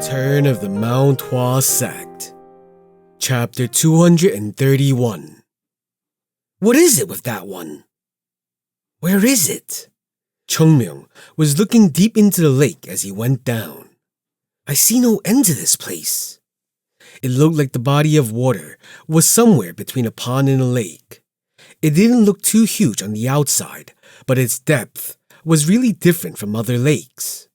Return of the Mount Hua Sect. Chapter 231. What is it with that one? Where is it? Chungmyung was looking deep into the lake as he went down. I see no end to this place. It looked like the body of water was somewhere between a pond and a lake. It didn't look too huge on the outside, but its depth was really different from other lakes.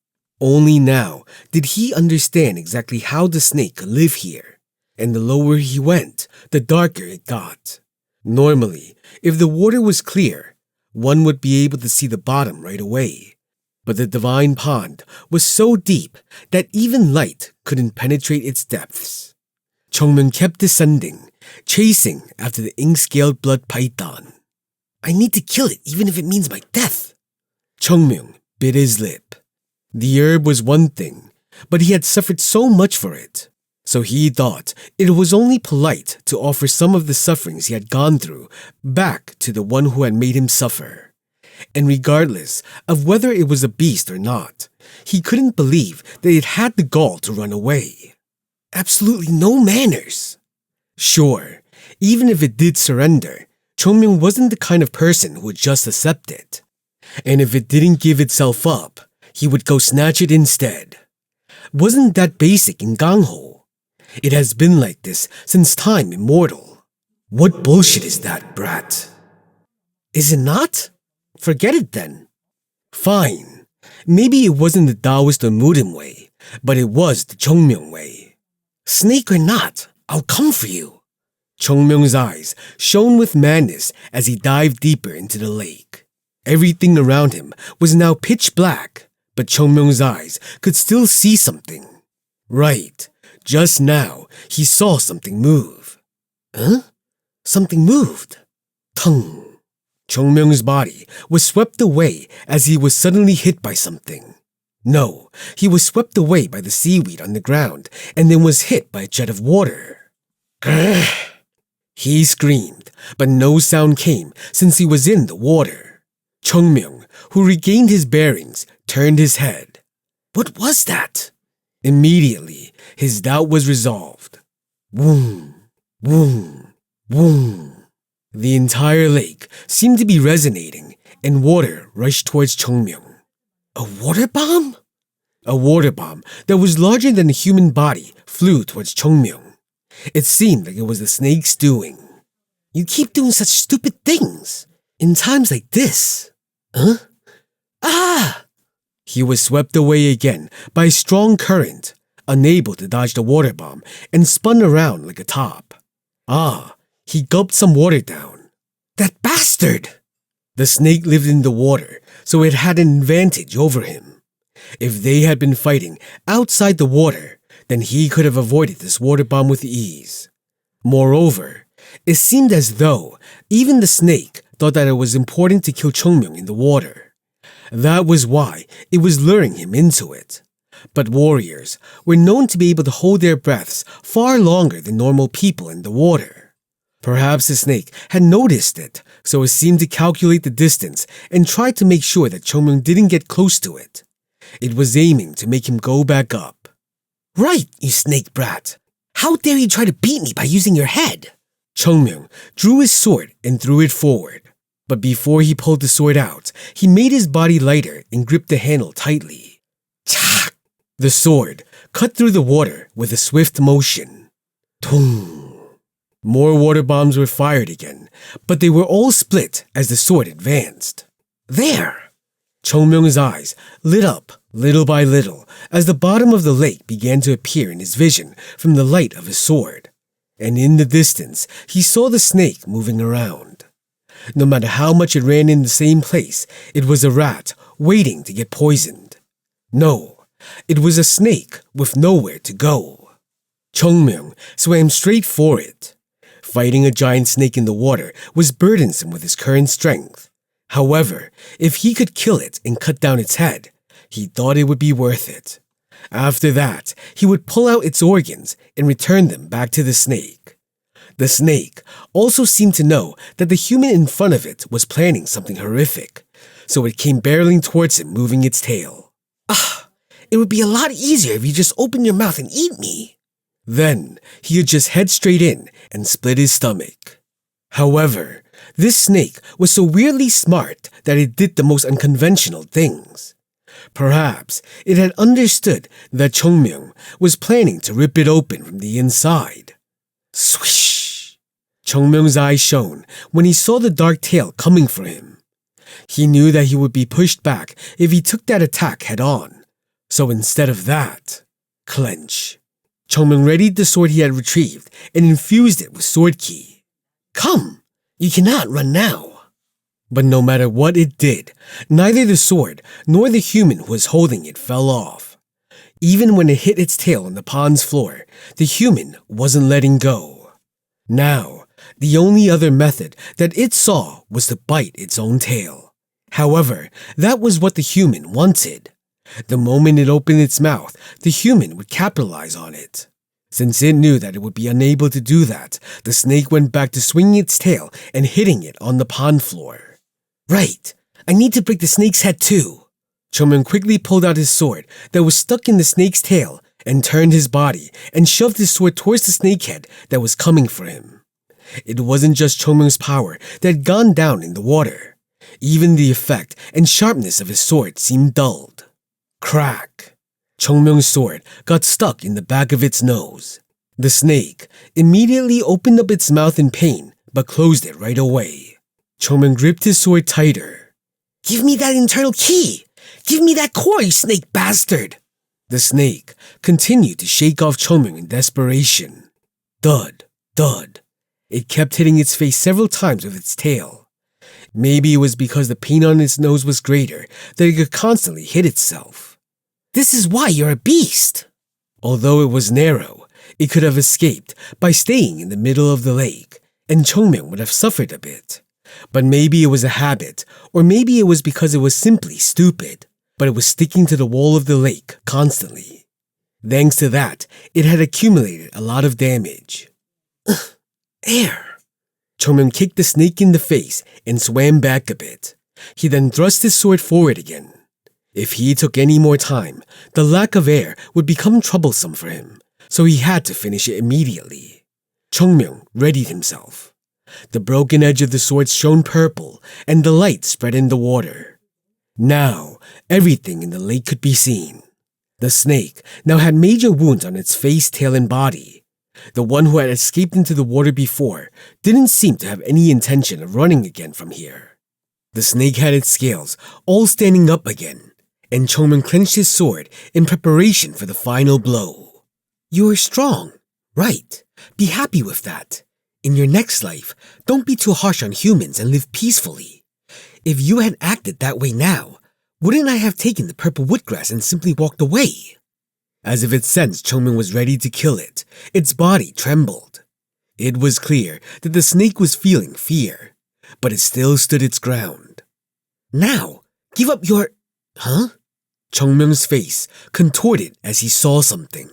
Only now did he understand exactly how the snake could live here, and the lower he went, the darker it got. Normally, if the water was clear, one would be able to see the bottom right away. But the divine pond was so deep that even light couldn't penetrate its depths. Chungmyung kept descending, chasing after the ink-scaled blood python. I need to kill it even if it means my death. Chungmyung bit his lip. The herb was one thing, but he had suffered so much for it. So he thought it was only polite to offer some of the sufferings he had gone through back to the one who had made him suffer. And regardless of whether it was a beast or not, he couldn't believe that it had the gall to run away. Absolutely no manners. Sure, even if it did surrender, Chungmyung wasn't the kind of person who would just accept it. And if it didn't give itself up, he would go snatch it instead. Wasn't that basic in Gangho? It has been like this since time immemorial. What bullshit is that, brat? Is it not? Forget it then. Fine. Maybe it wasn't the Taoist or Murim way, but it was the Chungmyung way. Snake or not, I'll come for you. Chungmyung's eyes shone with madness as he dived deeper into the lake. Everything around him was now pitch black, but Chungmyung's eyes could still see something. Right, just now he saw something move. Huh? Something moved. Tung. Chungmyung's body was swept away as he was suddenly hit by something. No, he was swept away by the seaweed on the ground and then was hit by a jet of water. Grr. He screamed, but no sound came since he was in the water. Chungmyung, who regained his bearings, turned his head. What was that? Immediately, his doubt was resolved. Woom, woom, woom. The entire lake seemed to be resonating, and water rushed towards Chungmyung. A water bomb? A water bomb that was larger than a human body flew towards Chungmyung. It seemed like it was the snake's doing. You keep doing such stupid things in times like this. Huh? Ah! He was swept away again by a strong current, unable to dodge the water bomb, and spun around like a top. Ah, he gulped some water down. That bastard! The snake lived in the water, so it had an advantage over him. If they had been fighting outside the water, then he could have avoided this water bomb with ease. Moreover, it seemed as though even the snake thought that it was important to kill Chungmyung in the water. That was why it was luring him into it. But warriors were known to be able to hold their breaths far longer than normal people in the water. Perhaps the snake had noticed it, so it seemed to calculate the distance and tried to make sure that Chungmyung didn't get close to it. It was aiming to make him go back up. Right, you snake brat! How dare you try to beat me by using your head? Chungmyung drew his sword and threw it forward. But before he pulled the sword out, he made his body lighter and gripped the handle tightly. Chak! The sword cut through the water with a swift motion. Tung! More water bombs were fired again, but they were all split as the sword advanced. There! Chungmyung's eyes lit up little by little as the bottom of the lake began to appear in his vision from the light of his sword. And in the distance, he saw the snake moving around. No matter how much it ran in the same place, it was a rat waiting to get poisoned. No, it was a snake with nowhere to go. Chungmyung swam straight for it. Fighting a giant snake in the water was burdensome with his current strength. However, if he could kill it and cut down its head, he thought it would be worth it. After that, he would pull out its organs and return them back to the snake. The snake also seemed to know that the human in front of it was planning something horrific, so it came barreling towards him, moving its tail. Ah! It would be a lot easier if you just opened your mouth and eat me. Then he would just head straight in and split his stomach. However, this snake was so weirdly smart that it did the most unconventional things. Perhaps it had understood that Chongmyung was planning to rip it open from the inside. Swish! Chongmyung's eyes shone when he saw the dark tail coming for him. He knew that he would be pushed back if he took that attack head on. So instead of that, clench. Chongmyung readied the sword he had retrieved and infused it with sword ki. Come! You cannot run now. But no matter what it did, neither the sword nor the human who was holding it fell off. Even when it hit its tail on the pond's floor, the human wasn't letting go. Now, the only other method that it saw was to bite its own tail. However, that was what the human wanted. The moment it opened its mouth, the human would capitalize on it. Since it knew that it would be unable to do that, the snake went back to swinging its tail and hitting it on the pond floor. Right, I need to break the snake's head too. Chongmyung quickly pulled out his sword that was stuck in the snake's tail and turned his body and shoved his sword towards the snake head that was coming for him. It wasn't just Chongmyung's power that had gone down in the water. Even the effect and sharpness of his sword seemed dulled. Crack! Chongmyung's sword got stuck in the back of its nose. The snake immediately opened up its mouth in pain but closed it right away. Chongmyung gripped his sword tighter. Give me that internal key! Give me that core, you snake bastard! The snake continued to shake off Chongmyung in desperation. Thud, thud. It kept hitting its face several times with its tail. Maybe it was because the pain on its nose was greater that it could constantly hit itself. This is why you're a beast! Although it was narrow, it could have escaped by staying in the middle of the lake, and Chongmyung would have suffered a bit. But maybe it was a habit, or maybe it was because it was simply stupid, but it was sticking to the wall of the lake constantly. Thanks to that, it had accumulated a lot of damage. Air! Chongmyung kicked the snake in the face and swam back a bit. He then thrust his sword forward again. If he took any more time, the lack of air would become troublesome for him, so he had to finish it immediately. Chongmyung readied himself. The broken edge of the sword shone purple, and the light spread in the water. Now, everything in the lake could be seen. The snake now had major wounds on its face, tail, and body. The one who had escaped into the water before didn't seem to have any intention of running again from here. The snake had its scales all standing up again, and Chongmyung clenched his sword in preparation for the final blow. You are strong, right? Be happy with that. In your next life, don't be too harsh on humans and live peacefully. If you had acted that way now, wouldn't I have taken the purple woodgrass and simply walked away? As if it sensed Chongmyung was ready to kill it, its body trembled. It was clear that the snake was feeling fear, but it still stood its ground. Now, give up your... Huh? Chongmyung's face contorted as he saw something.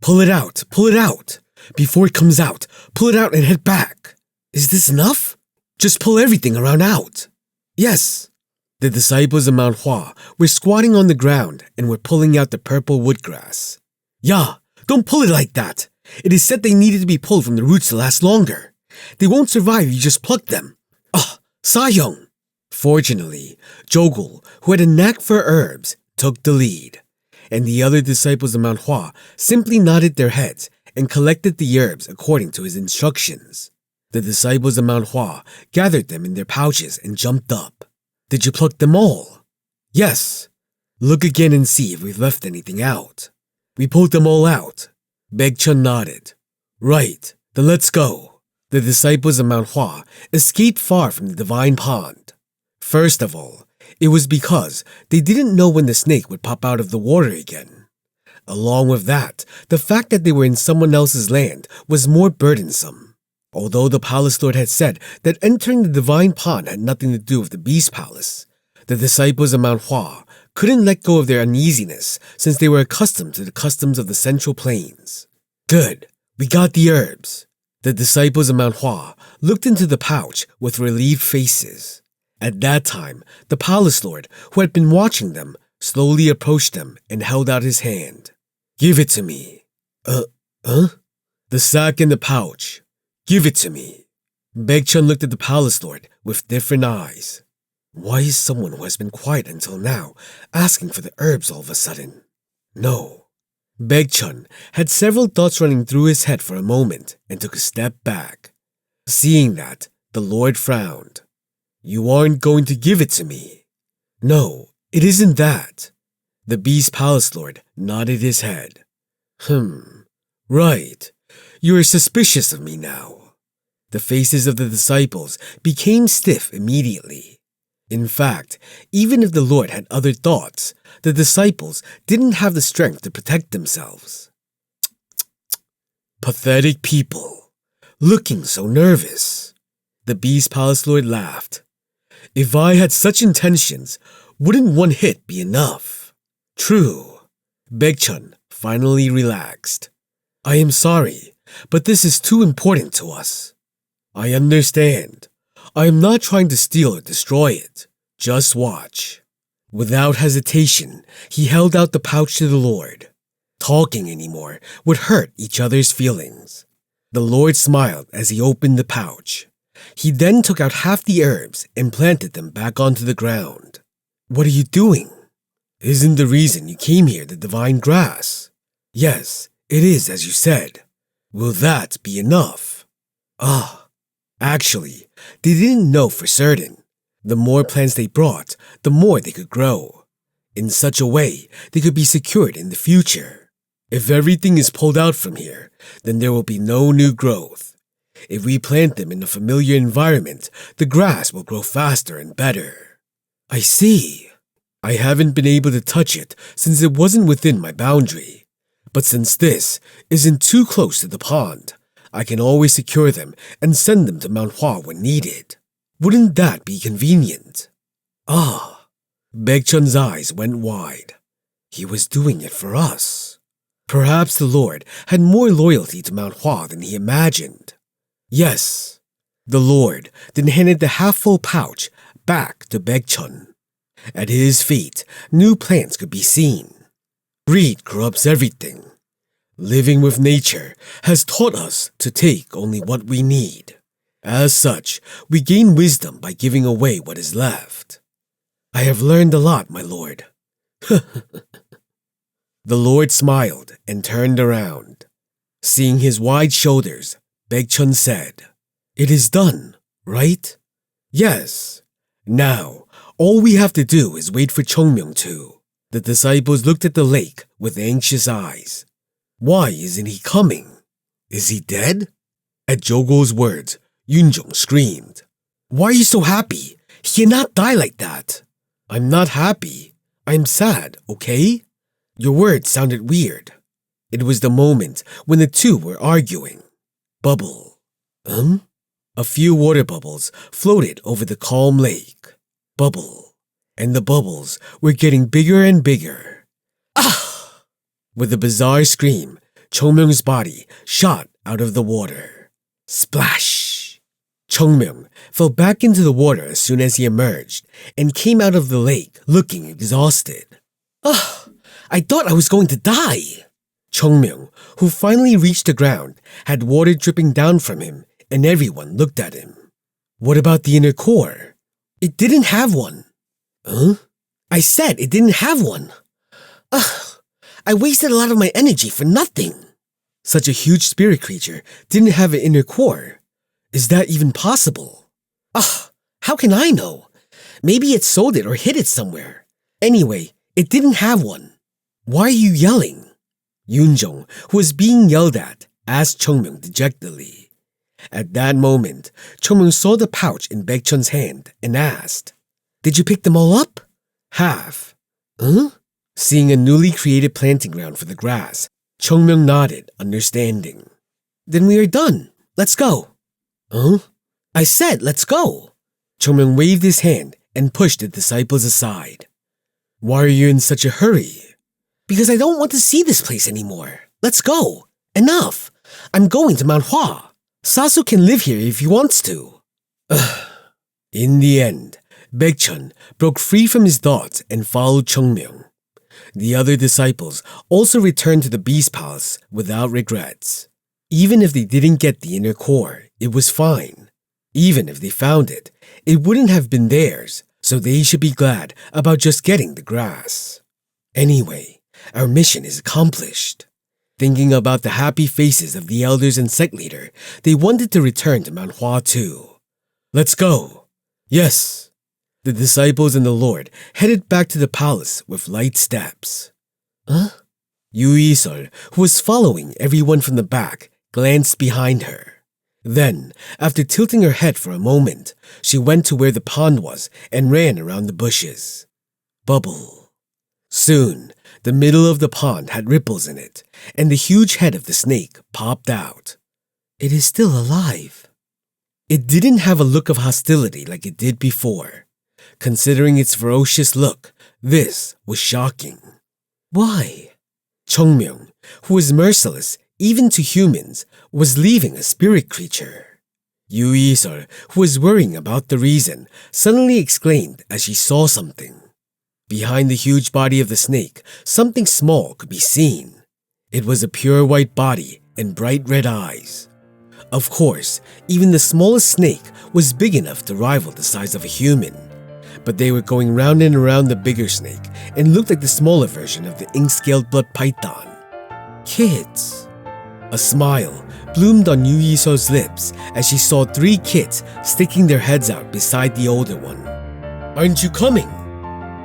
Pull it out! Pull it out! Before it comes out, pull it out and head back. Is this enough? Just pull everything around out. Yes. The disciples of Mount Hua were squatting on the ground and were pulling out the purple woodgrass. Yeah, don't pull it like that. It is said they needed to be pulled from the roots to last longer. They won't survive if you just pluck them. Sayong. Fortunately, Jogul, who had a knack for herbs, took the lead, and the other disciples of Mount Hua simply nodded their heads and collected the herbs according to his instructions. The disciples of Mount Hua gathered them in their pouches and jumped up. Did you pluck them all? Yes. Look again and see if we've left anything out. We pulled them all out. Baekchun nodded. Right, then let's go. The disciples of Mount Hua escaped far from the divine pond. First of all, it was because they didn't know when the snake would pop out of the water again. Along with that, the fact that they were in someone else's land was more burdensome. Although the palace lord had said that entering the divine pond had nothing to do with the beast palace, the disciples of Mount Hua couldn't let go of their uneasiness since they were accustomed to the customs of the Central Plains. Good, we got the herbs. The disciples of Mount Hua looked into the pouch with relieved faces. At that time, the palace lord, who had been watching them, slowly approached them and held out his hand. Give it to me. Huh? The sack and the pouch. Give it to me. Baekchun looked at the palace lord with different eyes. Why is someone who has been quiet until now asking for the herbs all of a sudden? No. Baekchun had several thoughts running through his head for a moment and took a step back. Seeing that, the lord frowned. You aren't going to give it to me. No, it isn't that. The beast palace lord nodded his head. Right. You are suspicious of me now. The faces of the disciples became stiff immediately. In fact, even if the Lord had other thoughts, the disciples didn't have the strength to protect themselves. Pathetic people, looking so nervous. The beast palace lord laughed. If I had such intentions, wouldn't one hit be enough? True. Baekchun finally relaxed. I am sorry, but this is too important to us. I understand. I am not trying to steal or destroy it. Just watch. Without hesitation, he held out the pouch to the Lord. Talking anymore would hurt each other's feelings. The Lord smiled as he opened the pouch. He then took out half the herbs and planted them back onto the ground. What are you doing? Isn't the reason you came here the divine grass? Yes, it is as you said. Will that be enough? Actually, they didn't know for certain. The more plants they brought, the more they could grow. In such a way, they could be secured in the future. If everything is pulled out from here, then there will be no new growth. If we plant them in a familiar environment, the grass will grow faster and better. I see. I haven't been able to touch it since it wasn't within my boundary. But since this isn't too close to the pond, I can always secure them and send them to Mount Hua when needed. Wouldn't that be convenient? Baekchun's eyes went wide. He was doing it for us. Perhaps the Lord had more loyalty to Mount Hua than he imagined. Yes. The Lord then handed the half-full pouch back to Baekchun. At his feet, new plants could be seen. Greed corrupts everything. Living with nature has taught us to take only what we need. As such, we gain wisdom by giving away what is left. I have learned a lot, my lord. The Lord smiled and turned around. Seeing his wide shoulders, Baekchun said, It is done, right? Yes. Now, all we have to do is wait for Chongmyung to. The disciples looked at the lake with anxious eyes. Why isn't he coming? Is he dead? At Jogo's words, Yunjong screamed. Why are you so happy? He cannot die like that. I'm not happy. I'm sad, okay? Your words sounded weird. It was the moment when the two were arguing. Bubble. A few water bubbles floated over the calm lake. Bubble. And the bubbles were getting bigger and bigger. Ah! With a bizarre scream, Chongmyung's body shot out of the water. Splash! Chongmyung fell back into the water as soon as he emerged and came out of the lake looking exhausted. I thought I was going to die. Chongmyung, who finally reached the ground, had water dripping down from him and everyone looked at him. What about the inner core? It didn't have one. I said it didn't have one. I wasted a lot of my energy for nothing. Such a huge spirit creature didn't have an inner core. Is that even possible? How can I know? Maybe it sold it or hid it somewhere. Anyway, it didn't have one. Why are you yelling? Yunjong, who was being yelled at, asked Chongmyung dejectedly. At that moment, Chongmyung saw the pouch in Baekchun's hand and asked, Did you pick them all up? Half. Seeing a newly created planting ground for the grass, Chongmyung nodded, understanding. Then we are done. Let's go. I said let's go. Chongmyung waved his hand and pushed the disciples aside. Why are you in such a hurry? Because I don't want to see this place anymore. Let's go. Enough. I'm going to Mount Hua. Sasu can live here if he wants to. In the end, Baekchun broke free from his thoughts and followed Chongmyung. The other disciples also returned to the beast palace without regrets. Even if they didn't get the inner core, it was fine. Even if they found it, it wouldn't have been theirs, so they should be glad about just getting the grass. Anyway, our mission is accomplished. Thinking about the happy faces of the elders and sect leader, they wanted to return to Mount Hua too. Let's go. Yes. The disciples and the Lord headed back to the palace with light steps. Huh? Yu Yisol, who was following everyone from the back, glanced behind her. Then, after tilting her head for a moment, she went to where the pond was and ran around the bushes. Bubble. Soon, the middle of the pond had ripples in it, and the huge head of the snake popped out. It is still alive. It didn't have a look of hostility like it did before. Considering its ferocious look, this was shocking. Why? Chongmyung, who was merciless even to humans, was leaving a spirit creature. Yu Yisol, who was worrying about the reason, suddenly exclaimed as she saw something. Behind the huge body of the snake, something small could be seen. It was a pure white body and bright red eyes. Of course, even the smallest snake was big enough to rival the size of a human. But they were going round and around the bigger snake and looked like the smaller version of the ink-scaled blood python. Kids. A smile bloomed on Yu Yisol's lips as she saw 3 kids sticking their heads out beside the older one. Aren't you coming?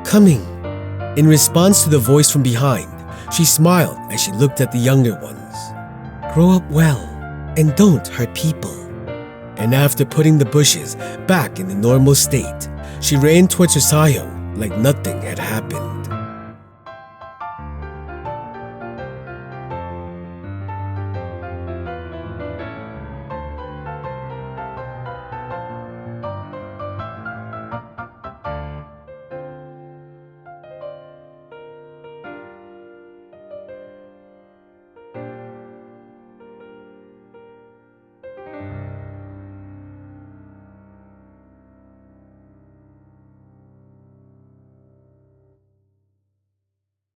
Coming. In response to the voice from behind, she smiled as she looked at the younger ones. Grow up well and don't hurt people. And after putting the bushes back in the normal state, she ran towards her Sayong like nothing had happened.